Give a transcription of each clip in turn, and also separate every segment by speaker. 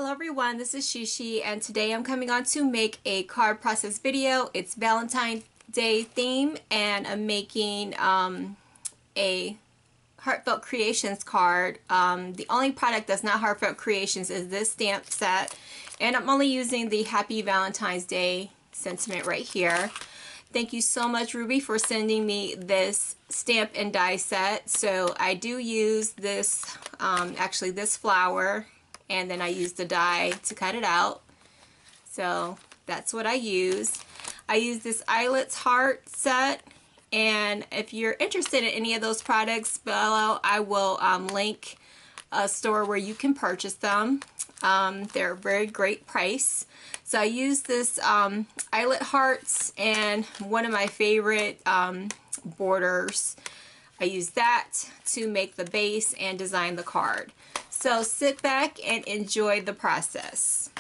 Speaker 1: Hello everyone, this is Sheshe, and today I'm coming on to make a card process video. It's Valentine's Day theme, and I'm making a Heartfelt Creations card. The only product that's not Heartfelt Creations is this stamp set, and I'm only using the Happy Valentine's Day sentiment right here. Thank you so much, Ruby, for sending me this stamp and die set. So I do use this, actually this flower, and then I use the die to cut it out. So that's what I use. I use this Eyelets Heart set, and if you're interested in any of those products below, I will link a store where you can purchase them. They're a very great price. So I use this Eyelet Hearts and one of my favorite borders. I use that to make the base and design the card. So sit back and enjoy the process.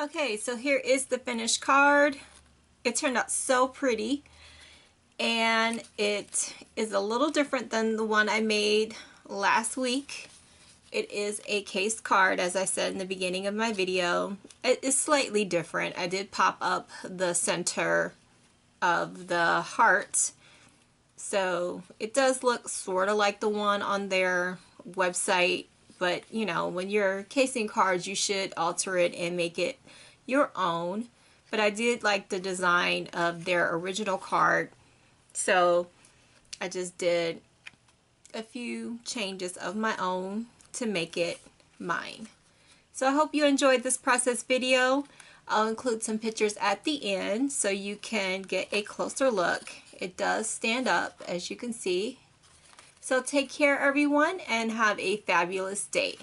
Speaker 1: Okay, so here is the finished card. It turned out so pretty, and it is a little different than the one I made last week. It is a case card, as I said in the beginning of my video. It is slightly different. I did pop up the center of the heart, so it does look sort of like the one on their website, but you know, when you're casing cards, you should alter it and make it your own. But I did like the design of their original card, so I just did a few changes of my own to make it mine. So I hope you enjoyed this process video. I'll include some pictures at the end so you can get a closer look. It does stand up, as you can see. So take care, everyone, and have a fabulous day.